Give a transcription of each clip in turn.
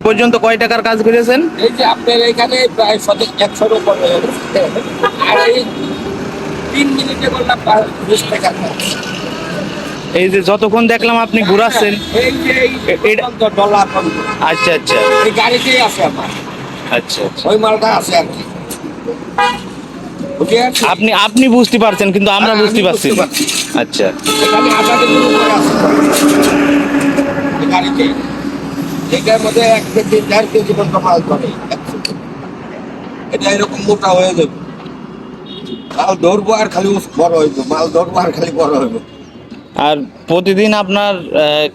পর্যন্ত কয় টাকার কাজ করেছেন? এই যে আপনার এখানে প্রায় 100-র উপরে, আর এই 3 মিনিটে করলাম 20 টাকার কাজ। এই যে যতক্ষণ দেখলাম আপনি ঘুরাচ্ছেন। এই যে এটা ডলার, আচ্ছা আচ্ছা এই গাড়িতেই আছে আমার, আচ্ছা আচ্ছা। ওই মালটা আছে আর কি। বুঝে গেছেন? আপনি আপনি বুঝতে পারছেন কিন্তু আমরা আমি বুঝতে পারছি বুঝতে না। পারছি। আচ্ছা এখানে 1000 উপরে আছে এই গাড়িতে। এটার মধ্যে 1 কেজি 1.5 কেজি পর্যন্ত মাল ধরে। এটা এরকম মোটা হয়ে যাবে, মাল ধরবো আর খালি বড় হইব, মাল ধরবো আর খালি বড় হইব। আর প্রতিদিন আপনার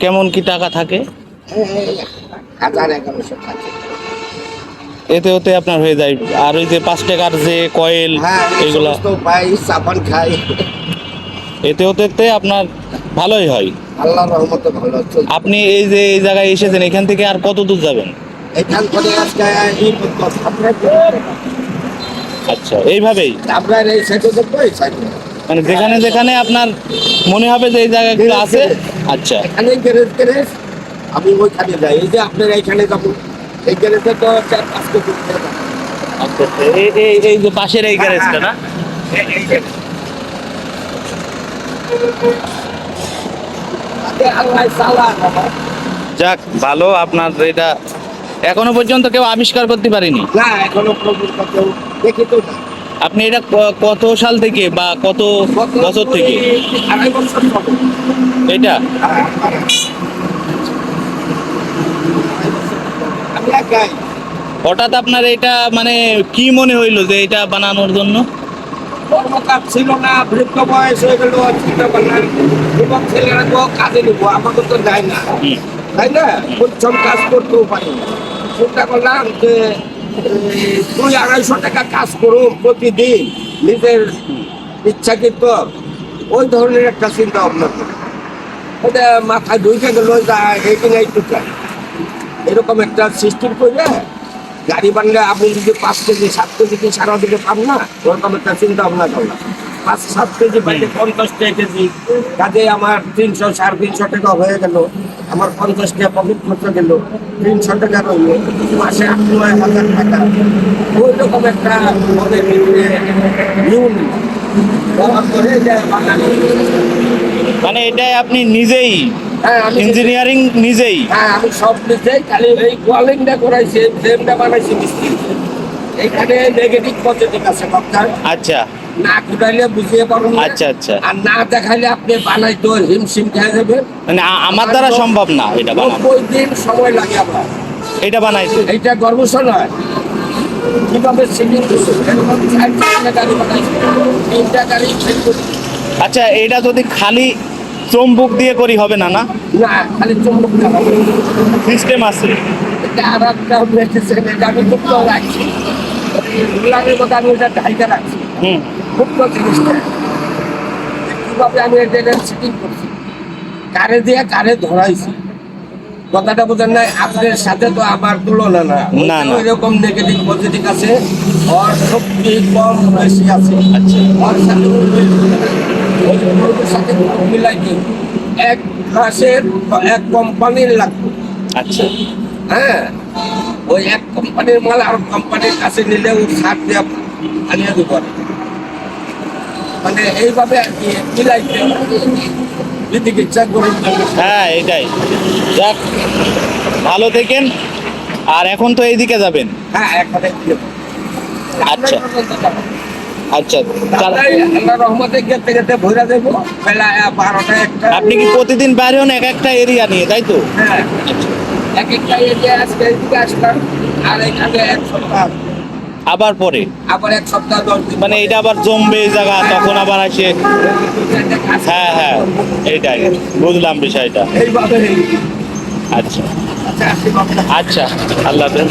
কেমন কি টাকা থাকে? 1000-1100 থাকে। এতে ওতে আপনার হয়ে যায়। আর ওই যে 5 টাকার যে কয়েল হ্যাঁ, এগুলা তো পাই, সাবান খাই, এতে ওতে আপনার ভালোই হয়। আল্লাহর রহমতে ভালো চলছে। আপনি এই যে এই জায়গায় এসেছেন, এখান থেকে আর কত দূর যাবেন? এখান থেকে আজকে এই পর্যন্ত আচ্ছা, এইভাবেই আপনার এই সাইডে দেখবো, এই সাইডে মানে যেখানে যেখানে আপনার মনে হবে যে এই জায়গাগুলো আছে। আচ্ছা এখানে গ্যারেজ আমি ওইখানে যাই। এই যে আপনার এইখানে যাবো, এই গ্যারেজে তো 4-5 কেজি তেল আছে। আচ্ছা আচ্ছা। এই যে পাশের এই গ্যারেজটা না? এই যে আল্লাহ সালা বাবা। যাক ভালো, আপনার এটা এখনো পর্যন্ত কেউ আবিষ্কার করতে পারেনি। না, এখনো পর্যন্ত কেউ দেখি তো না। আপনি এটা কত সাল থেকে বা কত বছর থেকে 2.5 বছর হবে। এটা? আমি একাই। হঠাৎ আপনার এটা মানে কি মনে হইলো যে এটা বানানোর জন্য? কর্মকার ছিল না, বৃদ্ধ বয়স হয়ে গেল, চিন্তা করলাম এবং ছেলেরা তো কাজে নিব, আমাদের তো যায় না, হুম। তাই না? পরিশ্রম কাজ করতেও পারি না। চিন্তা করলাম যে 200-250 টাকা কাজ করুন প্রতিদিন, নিজের ইচ্ছাকৃত, ওই ধরনের একটা চিন্তা ভাবনা করি। ওটা মাথায় ঢুকে গেল, এইটু চাই এরকম একটা সিস্টেম করে গাড়ি বানলে আপনি যদি 5 কেজি 7 কেজি কি সারাদিকে পান না, ওরকম একটা চিন্তা ভাবনা করলাম। 5-7 কেজি পাইলে 50 কেজি, কাজে আমার 300-350 টাকা হয়ে গেল। আমার 50 টাকা পকেট খরচ গেল, 300 টাকা রইল, মাসে 8-9 হাজার টাকা। ওই রকম একটা মনের ভিতরে নিয়ম ব্যবহার করে যে বাঙালি। মানে এটাই আপনি নিজেই হ্যাঁ, আমি ইঞ্জিনিয়ারিং নিজেই? হ্যাঁ, আমি সব নিজেই, খালি এই ওয়ালিংটা করাইছি, ফ্রেমটা বানাইছি মিস্ত্রি। এইখানে নেগেটিভ পজিটিভ আছে ডক্টর, আচ্ছা না কুটাইলে বুঝিয়ে পারুন না। আচ্ছা আচ্ছা। আর না দেখাইলে আপনি বানাইতে হিমশিম খেয়ে যাবেন। মানে আমার দ্বারা সম্ভব না এটা বানানো। 90 দিন সময় লাগে আমার এটা বানাইতে। এইটা গর্বসহ নয়। কিভাবে সিলিং করছে, এরকম 4 গাড়ি বানাইছি, 3টা গাড়ি ফেল করি। আচ্ছা, এটা যদি খালি চুম্বক দিয়ে করি হবে না? না, না, খালি চুম্বক চালাবো। সিস্টেম আছে। এটা আর একটা মেডিসিন, এটা আমি মুক্ত রাখছি, রুলারের মধ্যে আমি এটা ঢাইকা রাখছি। হুম। মুক্ত জিনিসটা কিভাবে আমি এটা সিটিং করছি, কারে দিয়ে কারে ধরাইছি, কথাটা বোঝেন নাই? আপনার সাথে তো আমার তুলনা না, না, না। এরকম নেগেটিভ পজিটিভ আছে, ওর শক্তি কম বেশি আছে। আচ্ছা ওর সাথে ওই গরুর সাথে মিলাই দিই, এক মাসের এক কোম্পানির লাগবে। আচ্ছা হ্যাঁ, ওই এক কোম্পানির মাল আর কোম্পানির কাছে নিলে ও ছাড় দিয়ে আনিয়ে দিব। মানে এইভাবে আর কি মিলাইতে যদি ইচ্ছা করুন। হ্যাঁ এটাই। যাক ভালো থেকেন। আর এখন তো এইদিকে যাবেন? হ্যাঁ, এখানে আচ্ছা আচ্ছা। আল্লাহ রহমতে গেতে গেতে ভরা দেবো বেলা 12টা 1টা। আপনি কি প্রতিদিন বাইরে হন এক একটা এরিয়া নিয়ে, তাই তো? হ্যাঁ, এক একটা এরিয়া আজকে এইদিকে আসলাম, আর এখানে 1 সপ্তাহ, আবার পরে আবার 1 সপ্তাহ 10 দিন। মানে এটা আবার জমবে এই জায়গা, তখন আবার আসে। হ্যাঁ হ্যাঁ, এইটাই বুঝলাম বিষয়টা। এইভাবে আচ্ছা আচ্ছা, আসি বাবা। আচ্ছা, আল্লাহ হাফেজ।